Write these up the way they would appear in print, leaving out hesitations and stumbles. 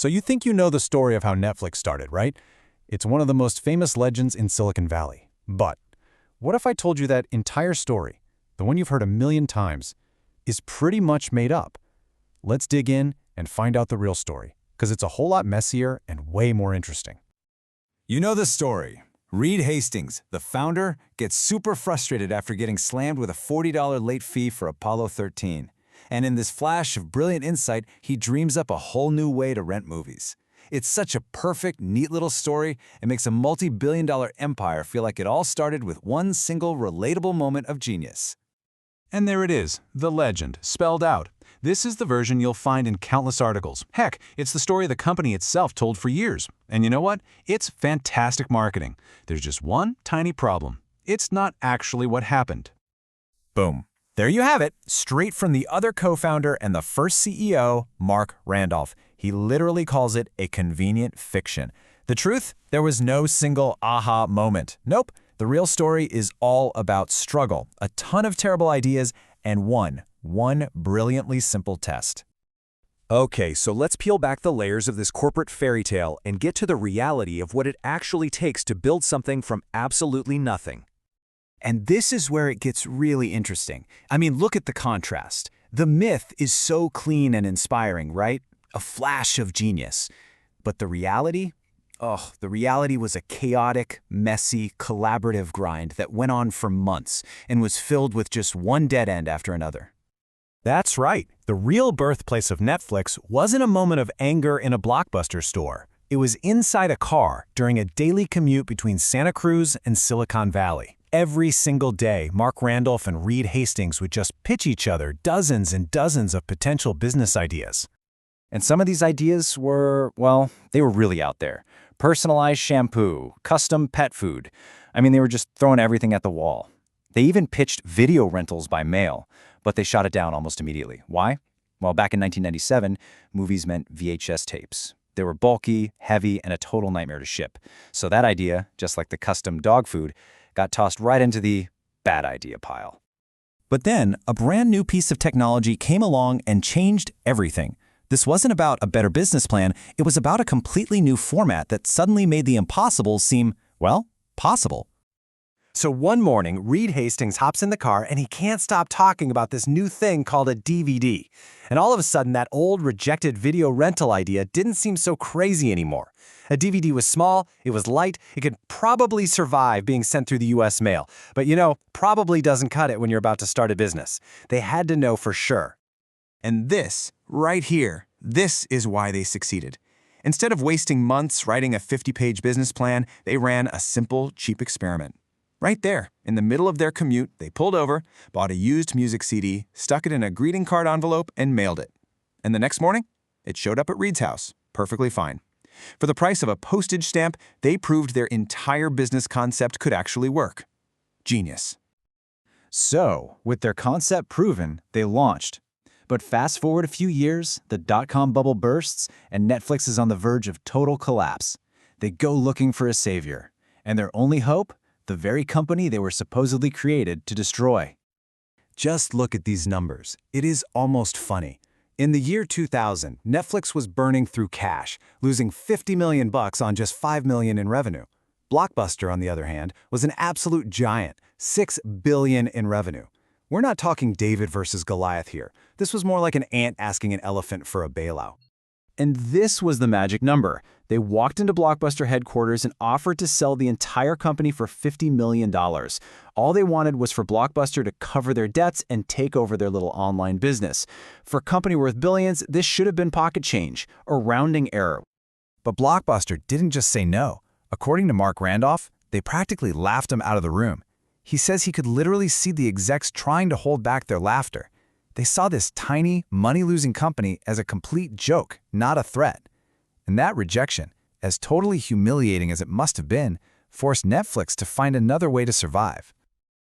So you think you know the story of how Netflix started, right? It's one of the most famous legends in Silicon Valley. But what if I told you that entire story, the one you've heard a million times, is pretty much made up? Let's dig in and find out the real story, because it's a whole lot messier and way more interesting. You know the story. Reed Hastings, the founder, gets super frustrated after getting slammed with a $40 late fee for Apollo 13. And in this flash of brilliant insight, he dreams up a whole new way to rent movies. It's such a perfect, neat little story. It makes a multi-billion-dollar empire feel like it all started with one single relatable moment of genius. And there it is, the legend, spelled out. This is the version you'll find in countless articles. Heck, it's the story the company itself told for years. And you know what? It's fantastic marketing. There's just one tiny problem. It's not actually what happened. Boom. There you have it, straight from the other co-founder and the first CEO, Marc Randolph. He literally calls it a convenient fiction. The truth? There was no single aha moment. Nope. The real story is all about struggle, a ton of terrible ideas, and one brilliantly simple test. Okay, so let's peel back the layers of this corporate fairy tale and get to the reality of what it actually takes to build something from absolutely nothing. And this is where it gets really interesting. I mean, look at the contrast. The myth is so clean and inspiring, right? A flash of genius. But the reality? Oh, the reality was a chaotic, messy, collaborative grind that went on for months and was filled with just one dead end after another. That's right. The real birthplace of Netflix wasn't a moment of anger in a Blockbuster store. It was inside a car during a daily commute between Santa Cruz and Silicon Valley. Every single day, Marc Randolph and Reed Hastings would just pitch each other dozens and dozens of potential business ideas. And some of these ideas were, well, they were really out there. Personalized shampoo, custom pet food. I mean, they were just throwing everything at the wall. They even pitched video rentals by mail, but they shot it down almost immediately. Why? Well, back in 1997, movies meant VHS tapes. They were bulky, heavy, and a total nightmare to ship. So that idea, just like the custom dog food, got tossed right into the bad idea pile. But then, a brand new piece of technology came along and changed everything. This wasn't about a better business plan, it was about a completely new format that suddenly made the impossible seem, well, possible. So one morning, Reed Hastings hops in the car and he can't stop talking about this new thing called a DVD. And all of a sudden, that old rejected video rental idea didn't seem so crazy anymore. A DVD was small, it was light, it could probably survive being sent through the US mail. But you know, probably doesn't cut it when you're about to start a business. They had to know for sure. And this, right here, this is why they succeeded. Instead of wasting months writing a 50-page business plan, they ran a simple, cheap experiment. Right there, in the middle of their commute, they pulled over, bought a used music CD, stuck it in a greeting card envelope, and mailed it. And the next morning, it showed up at Reed's house, perfectly fine. For the price of a postage stamp, they proved their entire business concept could actually work. Genius. So, with their concept proven, they launched. But fast forward a few years, the dot-com bubble bursts, and Netflix is on the verge of total collapse. They go looking for a savior. And their only hope? The very company they were supposedly created to destroy. Just look at these numbers. It is almost funny. In the year 2000, Netflix was burning through cash, losing $50 million on just $5 million in revenue. Blockbuster, on the other hand, was an absolute giant, $6 billion in revenue. We're not talking David versus Goliath here. This was more like an ant asking an elephant for a bailout. And this was the magic number. They walked into Blockbuster headquarters and offered to sell the entire company for $50 million. All they wanted was for Blockbuster to cover their debts and take over their little online business. For a company worth billions, this should have been pocket change, or rounding error. But Blockbuster didn't just say no. According to Marc Randolph, they practically laughed him out of the room. He says he could literally see the execs trying to hold back their laughter. They saw this tiny, money-losing company as a complete joke, not a threat. And that rejection, as totally humiliating as it must have been, forced Netflix to find another way to survive.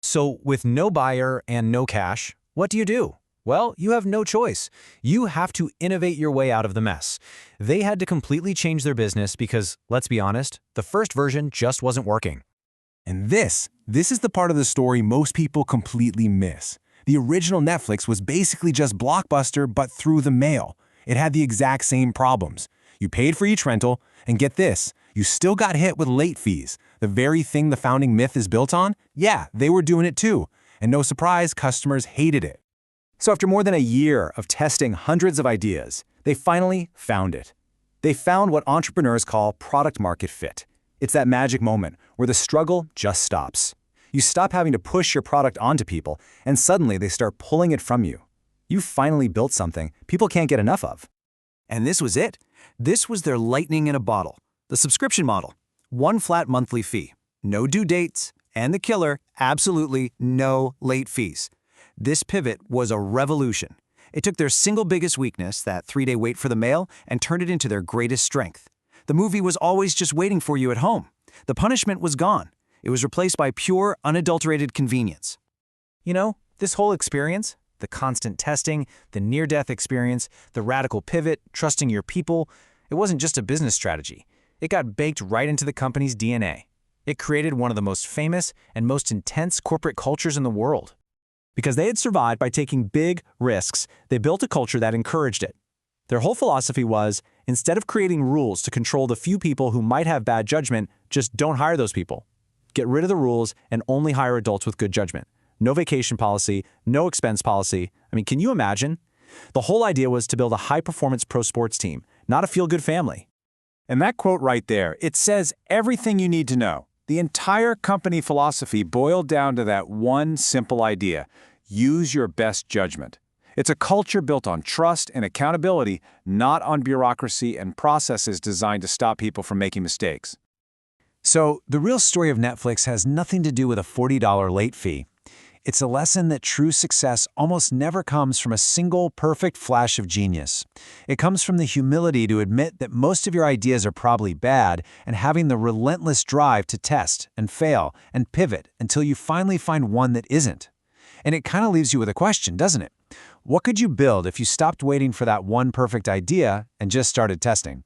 So with no buyer and no cash, what do? Well, you have no choice. You have to innovate your way out of the mess. They had to completely change their business because, let's be honest, the first version just wasn't working. And this is the part of the story most people completely miss. The original Netflix was basically just Blockbuster, but through the mail. It had the exact same problems. You paid for each rental, and get this, you still got hit with late fees. The very thing the founding myth is built on? Yeah, they were doing it too. And no surprise, customers hated it. So after more than a year of testing hundreds of ideas, they finally found it. They found what entrepreneurs call product market fit. It's that magic moment where the struggle just stops. You stop having to push your product onto people, and suddenly they start pulling it from you. You finally built something people can't get enough of. And this was it. This was their lightning in a bottle. The subscription model. One flat monthly fee. No due dates. And the killer, absolutely no late fees. This pivot was a revolution. It took their single biggest weakness, that 3-day wait for the mail, and turned it into their greatest strength. The movie was always just waiting for you at home. The punishment was gone. It was replaced by pure, unadulterated convenience. You know, this whole experience, the constant testing, the near-death experience, the radical pivot, trusting your people, it wasn't just a business strategy. It got baked right into the company's DNA. It created one of the most famous and most intense corporate cultures in the world. Because they had survived by taking big risks, they built a culture that encouraged it. Their whole philosophy was, instead of creating rules to control the few people who might have bad judgment, just don't hire those people. Get rid of the rules and only hire adults with good judgment. No vacation policy, no expense policy. I mean, can you imagine? The whole idea was to build a high-performance pro sports team, not a feel-good family. And that quote right there, it says everything you need to know. The entire company philosophy boiled down to that one simple idea: use your best judgment. It's a culture built on trust and accountability, not on bureaucracy and processes designed to stop people from making mistakes. So, the real story of Netflix has nothing to do with a $40 late fee. It's a lesson that true success almost never comes from a single perfect flash of genius. It comes from the humility to admit that most of your ideas are probably bad and having the relentless drive to test and fail and pivot until you finally find one that isn't. And it kind of leaves you with a question, doesn't it? What could you build if you stopped waiting for that one perfect idea and just started testing?